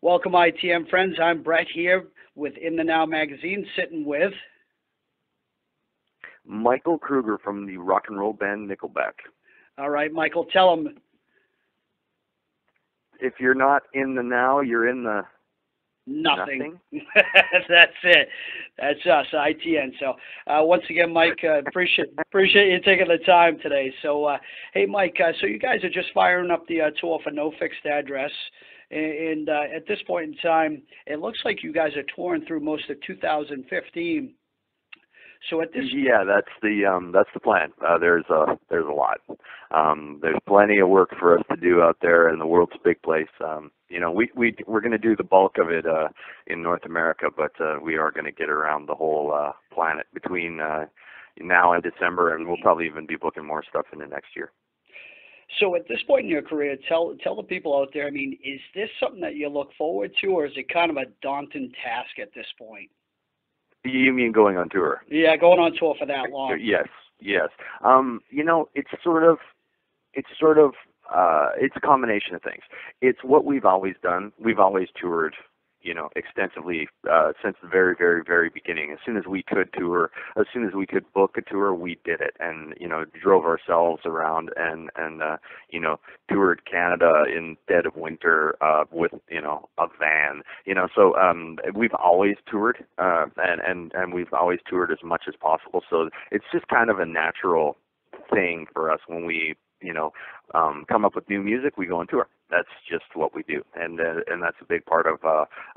Welcome, ITM friends. I'm Brett here with InTheNow magazine, sitting with. Michael Kroeger from the rock and roll band Nickelback. All right, Michael, tell them. If you're not in the now, you're in the Nothing. That's it. That's us, ITN. So once again, Mike, appreciate you taking the time today. So, hey, Mike, so you guys are just firing up the tour for No Fixed Address. And at this point in time, it looks like you guys are touring through most of 2015. So at this, yeah, that's the plan. There's a lot. There's plenty of work for us to do out there, and the world's a big place. We're going to do the bulk of it in North America, but we are going to get around the whole planet between now and December, and we'll probably even be booking more stuff in the next year. So at this point in your career, tell the people out there, I mean, is this something that you look forward to, or is it kind of a daunting task at this point? You mean going on tour? Yeah, going on tour for that long. Yes. It's a combination of things. It's what we've always done. We've always toured, extensively since the very, very, very beginning. As soon as we could tour, as soon as we could book a tour, we did it, and drove ourselves around and toured Canada in dead of winter with a van. So we've always toured, and we've always toured as much as possible. So it's just kind of a natural thing for us when we come up with new music, we go on tour. That's just what we do, and that's a big part of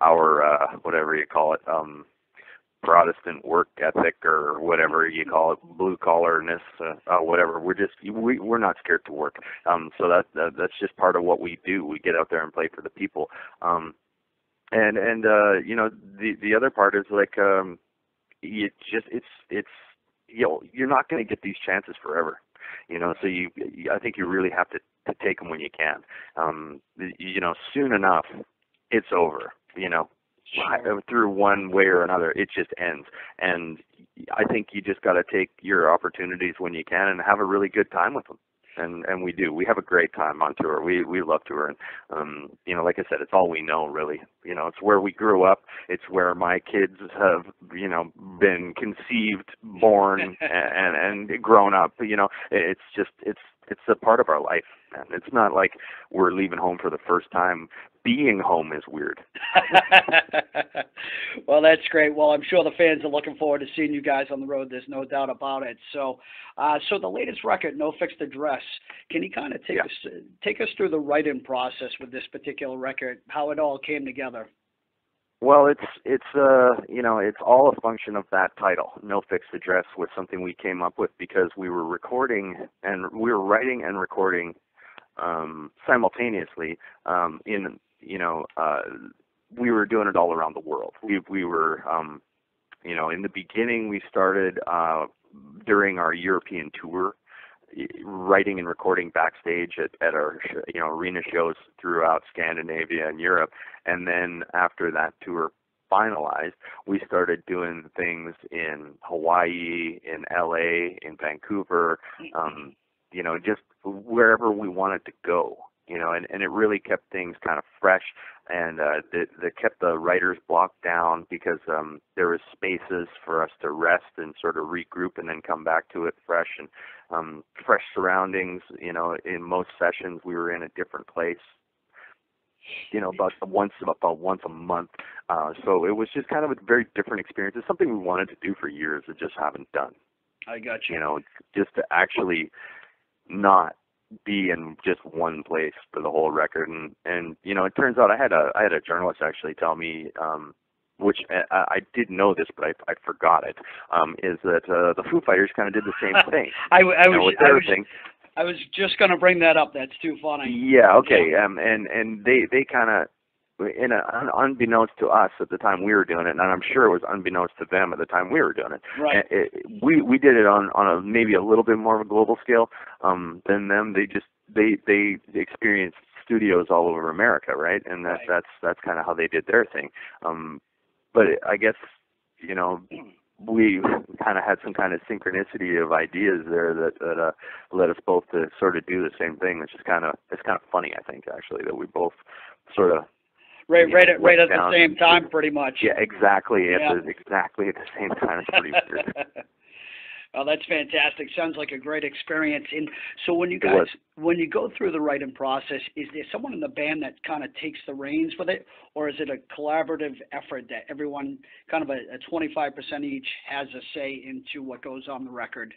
our whatever you call it, Protestant work ethic or whatever you call it, blue collarness, whatever. We're not scared to work. So that's just part of what we do. We get out there and play for the people. The other part is like you're not going to get these chances forever. So I think you really have to take them when you can. Soon enough, it's over. Sure. Through one way or another, it just ends. And I think you just got to take your opportunities when you can and have a really good time with them. And we do. We have a great time on tour. We love touring. Like I said, it's all we know, really. It's where we grew up. It's where my kids have, been conceived, born, and grown up. It's a part of our life. And it's not like we're leaving home for the first time. Being home is weird. Well, that's great. Well, I'm sure the fans are looking forward to seeing you guys on the road. There's no doubt about it. So the latest record, No Fixed Address, can you kind of take us through the writing process with this particular record, how it all came together? Well, it's all a function of that title. No Fixed Address was something we came up with because we were writing and recording simultaneously we were doing it all around the world. We were in the beginning we started during our European tour, writing and recording backstage at our arena shows throughout Scandinavia and Europe, and then after that tour finalized, we started doing things in Hawaii, in LA, in Vancouver, just wherever we wanted to go. And it really kept things kind of fresh, and that kept the writer's block down because there was spaces for us to rest and sort of regroup and then come back to it fresh and fresh surroundings. In most sessions we were in a different place, about once a month. So it was just kind of a very different experience. It's something we wanted to do for years that just haven't done. I got you. Just to actually not be in just one place for the whole record, and it turns out I had a journalist actually tell me, which I did know this, but I forgot it, is that the Foo Fighters kind of did the same thing. I was just going to bring that up. That's too funny. Yeah. Okay. And they kind of, unbeknownst to us at the time we were doing it, and I'm sure it was unbeknownst to them at the time we were doing it. Right. We did it on a maybe a little bit more of a global scale than them. They experienced studios all over America, right? And that's kind of how they did their thing. But I guess we kind of had some kind of synchronicity of ideas there that led us both to sort of do the same thing, which is it's kind of funny, I think, actually, that we both sort of right at the same time, pretty much. Yeah, exactly. Exactly at the same time. It's pretty weird. Oh, that's fantastic. Sounds like a great experience. And so when you guys, when you go through the writing process, is there someone in the band that kind of takes the reins with it, or is it a collaborative effort that everyone kind of a 25% each has a say into what goes on the record?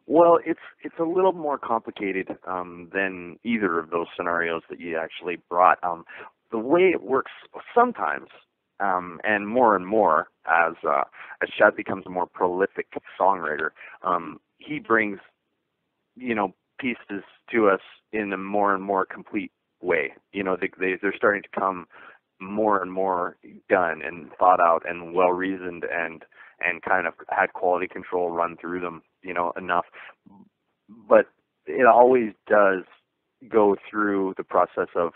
Well, it's a little more complicated than either of those scenarios that you actually brought. The way it works sometimes, and more as Chad becomes a more prolific songwriter, he brings pieces to us in a more and more complete way. They're starting to come more and more done and thought out and well reasoned and kind of had quality control run through them, enough. But it always does go through the process of,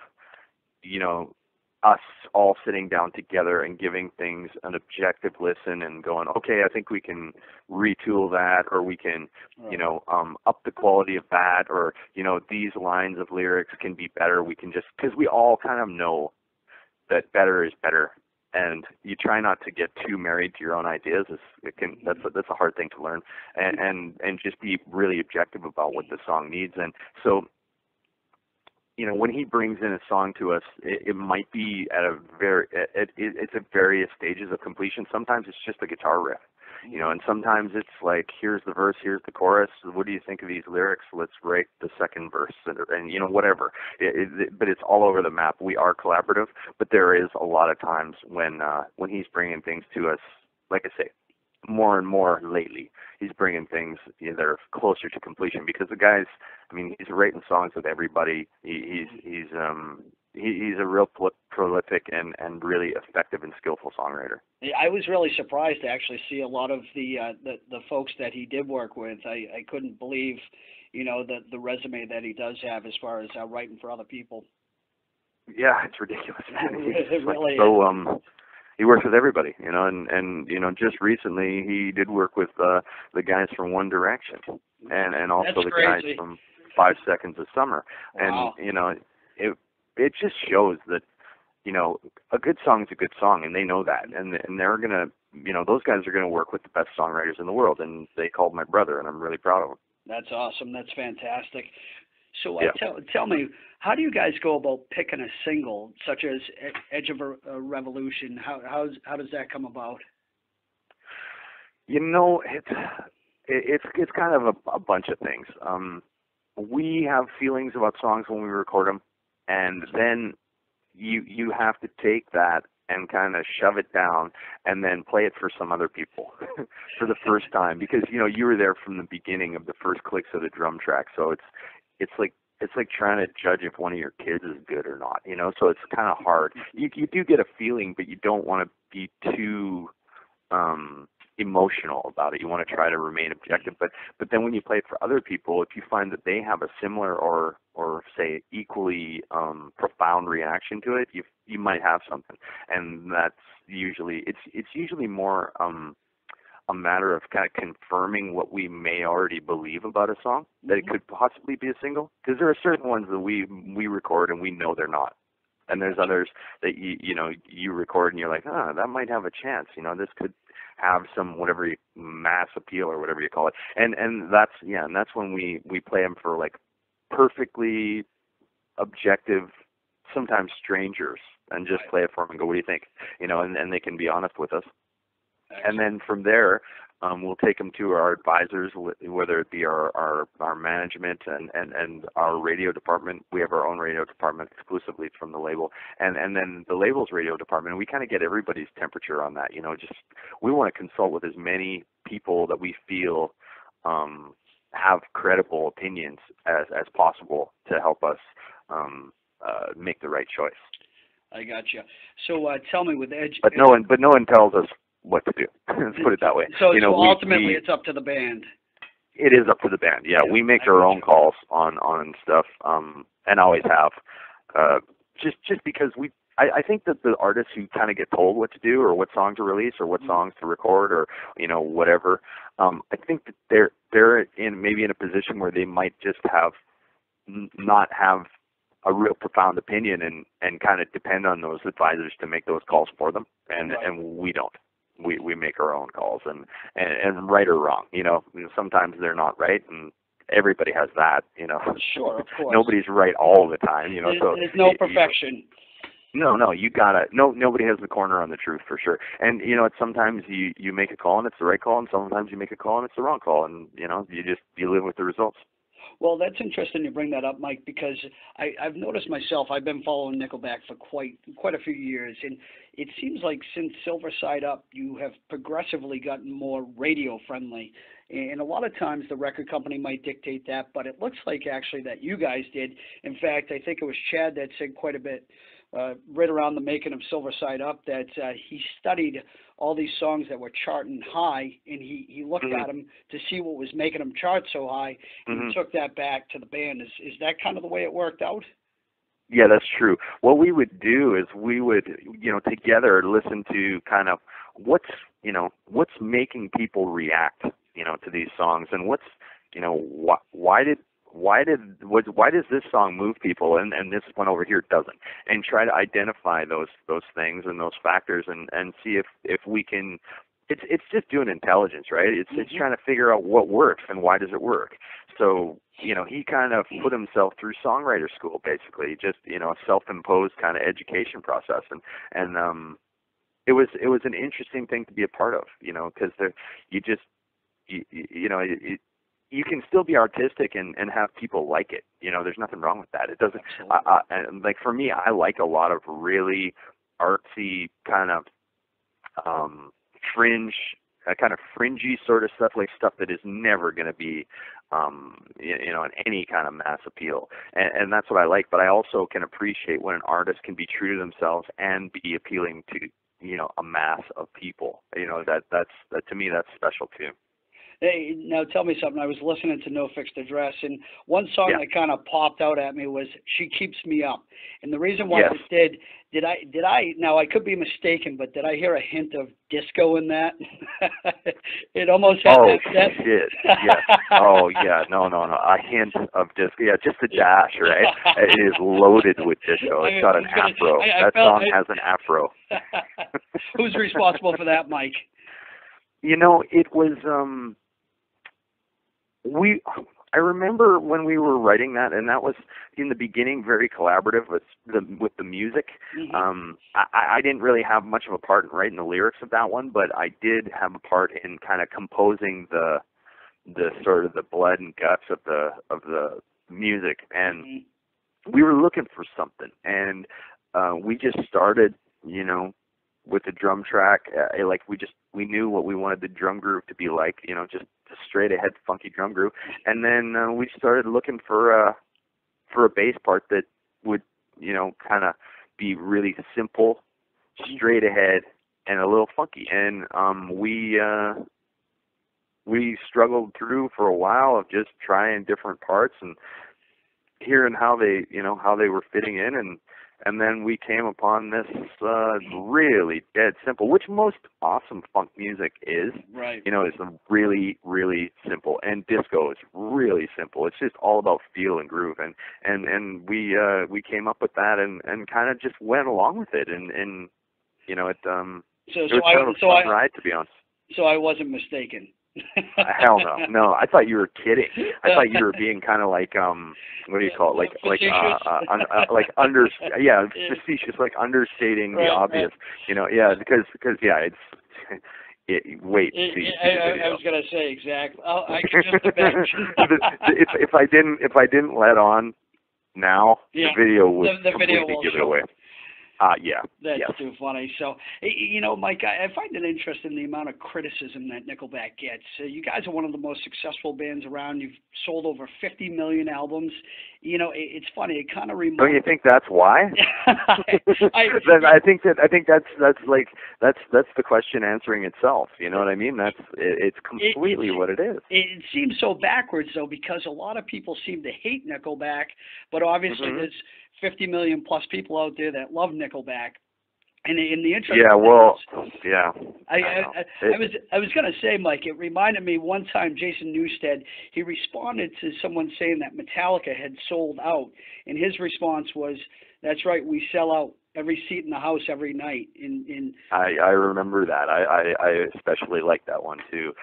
us all sitting down together and giving things an objective listen and going, okay, I think we can retool that, or we can, up the quality of that, or, these lines of lyrics can be better. We can just, because we all kind of know that better is better. And you try not to get too married to your own ideas. That's a hard thing to learn, and just be really objective about what the song needs. And so, when he brings in a song to us, it might be at it's at various stages of completion. Sometimes it's just a guitar riff, and sometimes it's like, here's the verse, here's the chorus. What do you think of these lyrics? Let's write the second verse, and whatever. But it's all over the map. We are collaborative, but there is a lot of times when he's bringing things to us, like I say, more and more lately, he's bringing things that are closer to completion, because the guys, he's writing songs with everybody. He's a real prolific and really effective and skillful songwriter. I was really surprised to actually see a lot of the folks that he did work with. I couldn't believe, the resume that he does have as far as writing for other people. Yeah, it's ridiculous. It really is. He works with everybody, and just recently he did work with the guys from One Direction, and also That's the crazy. guys from 5 Seconds of Summer. Wow. And it just shows that a good song is a good song, and they know that, and they're gonna those guys are gonna work with the best songwriters in the world, and they called my brother, and I'm really proud of them. That's awesome. That's fantastic. So Yeah. tell me, how do you guys go about picking a single such as Edge of a Revolution? How does that come about? It's kind of a bunch of things. We have feelings about songs when we record them, and then you have to take that and kind of shove it down and then play it for some other people for the first time, because you were there from the beginning of the first clicks of the drum track. So it's like trying to judge if one of your kids is good or not, so it's kind of hard. You do get a feeling, but you don't want to be too emotional about it. You want to try to remain objective, but then when you play it for other people, if you find that they have a similar or say equally profound reaction to it, you might have something. And that's usually it's usually more a matter of kind of confirming what we may already believe about a song, that it could possibly be a single, because there are certain ones that we record and we know they're not, and there's others that you record and you're like, that might have a chance, this could have some mass appeal or whatever you call it, and that's when we play them for like perfectly objective, sometimes strangers, and just play it for them and go, what do you think, and they can be honest with us. And then from there, we'll take them to our advisors, whether it be our management and our radio department. We have our own radio department exclusively from the label, and then the label's radio department. We kind of get everybody's temperature on that. Just we want to consult with as many people that we feel have credible opinions as possible to help us make the right choice. I got you. So tell me, with Edge, but no one tells us what to do. Let's put it that way. So ultimately, it's up to the band. It is up to the band. Yeah, we make our own calls on stuff, and always have. Just because I think that the artists who kind of get told what to do, or what song to release, or what songs to record, or whatever, I think that they're maybe in a position where they might just not have a real profound opinion and kind of depend on those advisors to make those calls for them, and we don't. We make our own calls, and right or wrong, sometimes they're not right, and everybody has that, Sure, of course. Nobody's right all the time, so there's no perfection. No, you gotta. Nobody has the corner on the truth for sure. And sometimes you make a call and it's the right call, and sometimes you make a call and it's the wrong call, and you live with the results. Well, that's interesting you bring that up, Mike, because I've noticed myself. I've been following Nickelback for quite a few years, and it seems like since Silver Side Up, you have progressively gotten more radio friendly. And a lot of times the record company might dictate that, but it looks like actually that you guys did. In fact, I think it was Chad that said quite a bit right around the making of Silver Side Up that he studied all these songs that were charting high, and he looked at them to see what was making them chart so high, and he took that back to the band. Is that kind of the way it worked out? Yeah, that's true. What we would do is we would, together listen to kind of what's making people react, to these songs, and what's, why does this song move people and this one over here doesn't, and try to identify those things and those factors and see if we can. It's just doing intelligence, right? It's trying to figure out what works and why does it work. So he kind of put himself through songwriter school, basically, just a self-imposed kind of education process, and it was an interesting thing to be a part of, because you can still be artistic and have people like it. There's nothing wrong with that. It doesn't. Like for me, I like a lot of really artsy kind of fringy sort of stuff, like stuff that is never going to be, in any kind of mass appeal. And that's what I like. But I also can appreciate when an artist can be true to themselves and be appealing to, a mass of people. That's to me, that's special too. Hey, now tell me something. I was listening to No Fixed Address, and one song that kind of popped out at me was "She Keeps Me Up." And the reason why it did I? Now I could be mistaken, but did I hear a hint of disco in that? It almost had that. Oh shit! Yeah. Oh yeah. No. A hint of disco. Yeah, just a dash, right? It is loaded with disco. It's got an afro. That song has an afro. Who's responsible for that, Mike? It was I remember when we were writing that, and that was in the beginning very collaborative with the music. I didn't really have much of a part in writing the lyrics of that one, but I did have a part in kind of composing the sort of the blood and guts of the music, and we were looking for something, and we just started, with the drum track, we knew what we wanted the drum groove to be like, just a straight ahead funky drum groove, and then we started looking for a bass part that would, kind of be really simple, straight ahead, and a little funky, and we struggled through for a while of just trying different parts and hearing how they were fitting in, and then we came upon this really dead simple, which most awesome funk music is. Right. Is really, really simple. And disco is really simple. It's just all about feel and groove. And we came up with that and kind of just went along with it. And it was kind of a fun ride, to be honest. So I wasn't mistaken. Hell no. I thought you were kidding. I thought you were being kind of like what do you call it? Facetious, like understating the obvious. Because wait. I was gonna say exactly. I can just imagine. if I didn't let on now, the video would completely give it away. That's too funny. So, Mike, I find it interesting the amount of criticism that Nickelback gets. You guys are one of the most successful bands around. You've sold over 50 million albums. It's funny. It kind of reminds. Don't you think that's why? I think that's the question answering itself. You know what I mean? It's completely what it is. It seems so backwards though, because a lot of people seem to hate Nickelback, but obviously there's 50 million plus people out there that love Nickelback. And in the interest, Yeah, well, yeah. I was gonna say, Mike, it reminded me one time Jason Newsted, he responded to someone saying that Metallica had sold out, and his response was, "That's right, we sell out every seat in the house every night." I remember that. I especially like that one too.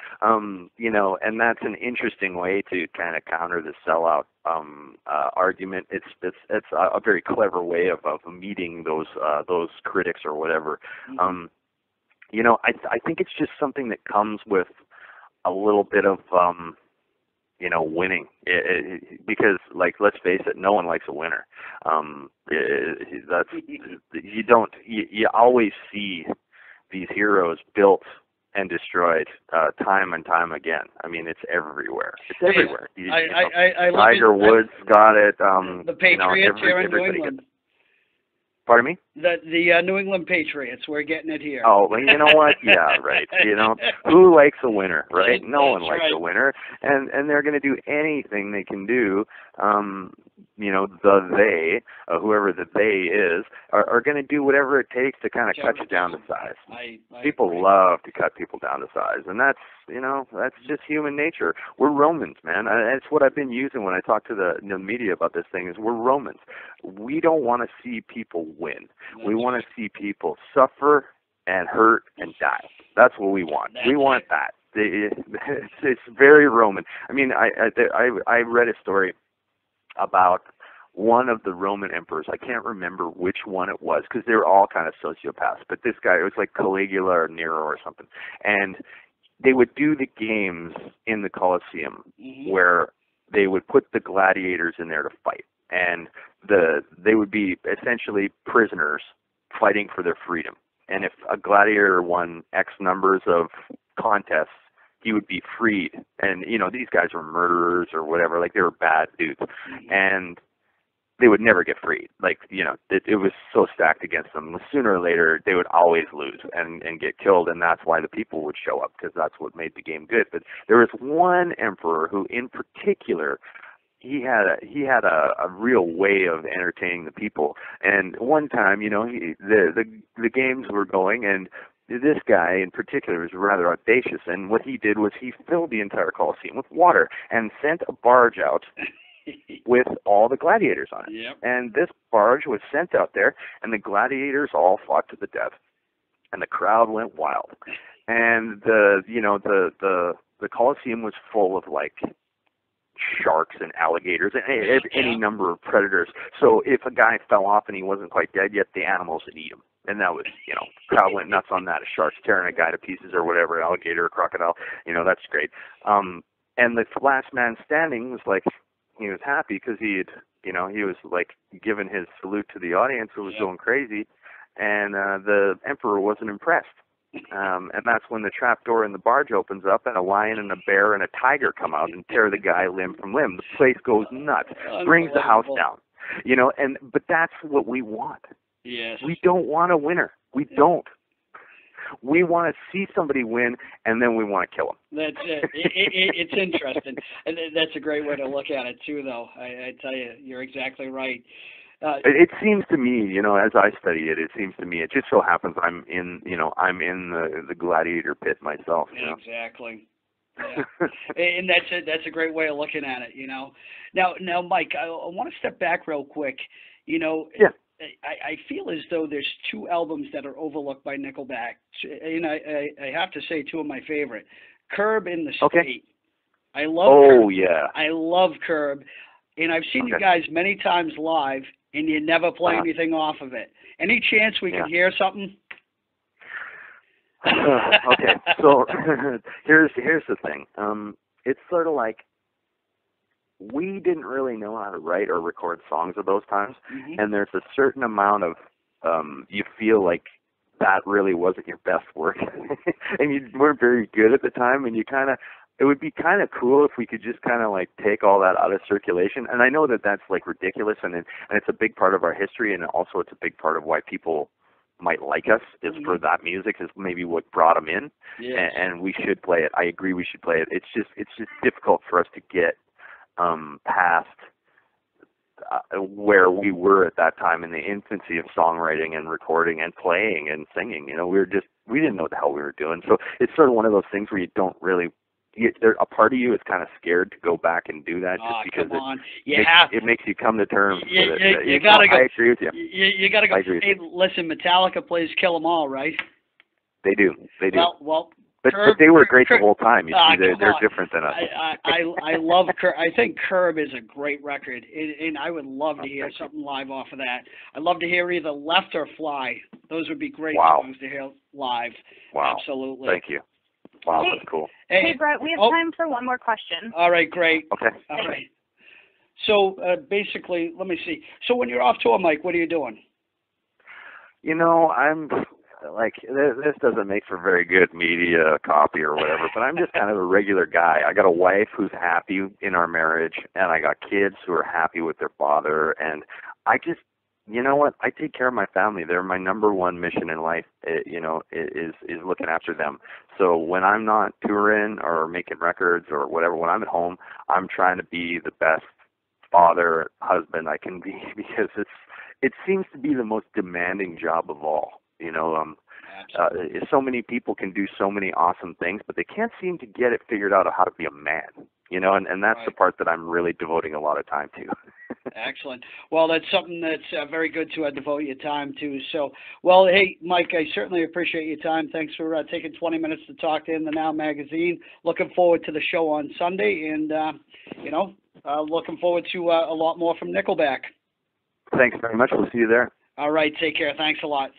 You know, and that's an interesting way to kind of counter the sellout argument. It's a very clever way of meeting those critics or whatever. Mm-hmm. You know, I think it's just something that comes with a little bit of you know, winning. Because, like, let's face it, no one likes a winner. That's you always see these heroes built and destroyed time and time again. I mean, it's everywhere. It's everywhere. I Tiger Woods got it. The Patriots here in New England. Pardon me? The New England Patriots, we're getting it here. Oh, well, you know what? Yeah, right. You know, who likes a winner, right? No one likes a winner, and they're going to do anything they can do. You know, whoever the they is, are going to do whatever it takes to kind of cut you down to size. People love to cut people down to size, and that's, you know, that's just human nature. We're Romans, man. That's what I've been using when I talk to the media about this thing. Is we're Romans. We don't want to see people win. We want to see people suffer and hurt and die. That's what we want. We want that. It's very Roman. I mean, I read a story about one of the Roman emperors. I can't remember which one it was because they were all kind of sociopaths. But this guy, it was like Caligula or Nero or something. And they would do the games in the Colosseum where they would put the gladiators in there to fight. And they would be essentially prisoners fighting for their freedom. And if a gladiator won X numbers of contests, he would be freed. And, you know, these guys were murderers or whatever, like they were bad dudes. And they would never get freed. Like, you know, it was so stacked against them. Sooner or later, they would always lose and get killed, and that's why the people would show up, because that's what made the game good. But there was one emperor who, in particular, he had a real way of entertaining the people. And one time, you know, the games were going, and this guy in particular was rather audacious. And what he did was he filled the entire Colosseum with water and sent a barge out with all the gladiators on it. Yep. And this barge was sent out there, and the gladiators all fought to the death, and the crowd went wild. And the Colosseum was full of like sharks and alligators and any number of predators. So if a guy fell off and he wasn't quite dead yet, the animals would eat him. And that was, you know, crowd went nuts on that. A shark's tearing a guy to pieces or whatever, alligator or crocodile, you know, that's great. And the last man standing was like, he was happy because he had, you know, he was like giving his salute to the audience who was going crazy, and the emperor wasn't impressed. And that's when the trap door in the barge opens up, and a lion and a bear and a tiger come out and tear the guy limb from limb. The place goes nuts, brings the house down, you know. But that's what we want. Yes. We don't want a winner. We don't. We want to see somebody win, and then we want to kill them. That's it. It's interesting. And that's a great way to look at it too, though. I tell you, you're exactly right. It seems to me, you know, as I study it, it seems to me, it just so happens I'm in the gladiator pit myself. You know? Exactly. Yeah. And that's a great way of looking at it, you know. Now, Mike, I want to step back real quick. You know, I feel as though there's two albums that are overlooked by Nickelback, and I have to say two of my favorite, Curb and The State. I love Curb. Yeah. I love Curb, and I've seen you guys many times live, and you never play anything off of it. Any chance we can hear something? Okay, so here's the thing. It's sort of like we didn't really know how to write or record songs at those times, and there's a certain amount of you feel like that really wasn't your best work, and you weren't very good at the time, and it would be kind of cool if we could just kind of like take all that out of circulation. And I know that that's like ridiculous, and it's a big part of our history, and also it's a big part of why people might like us is for that music is maybe what brought them in, and we should play it. I agree, we should play it. It's just difficult for us to get past where we were at that time in the infancy of songwriting and recording and playing and singing. We didn't know what the hell we were doing. So it's sort of one of those things where you don't really, a part of you is kind of scared to go back and do that just because it makes you come to terms with it. You gotta go. I agree with you. You gotta go. Hey, listen, Metallica plays Kill 'Em All, right? They do. Well, but they were great the whole time. You see, they're different than us. I love Curb. I think Curb is a great record, and I would love to hear something live off of that. I'd love to hear either Left or Fly. Those would be great songs to hear live. Wow. Absolutely. Thank you. Wow, that's cool. Hey, Brett, we have time for one more question. All right, great. Okay. All right. So basically, let me see. So when you're off tour, Mike, what are you doing? I'm like, this doesn't make for very good media copy or whatever, but I'm just kind of a regular guy. I got a wife who's happy in our marriage, and I got kids who are happy with their father, and I just, you know what? I take care of my family. They're my number one mission in life, is looking after them. So when I'm not touring or making records or whatever, when I'm at home, I'm trying to be the best father, husband I can be, because it seems to be the most demanding job of all. So many people can do so many awesome things, but they can't seem to get it figured out how to be a man, and that's the part that I'm really devoting a lot of time to. Excellent. Well, that's something that's very good to devote your time to. So, well, hey, Mike, I certainly appreciate your time. Thanks for taking 20 minutes to talk to InTheNow magazine. Looking forward to the show on Sunday, and, looking forward to a lot more from Nickelback. Thanks very much. We'll see you there. All right. Take care. Thanks a lot.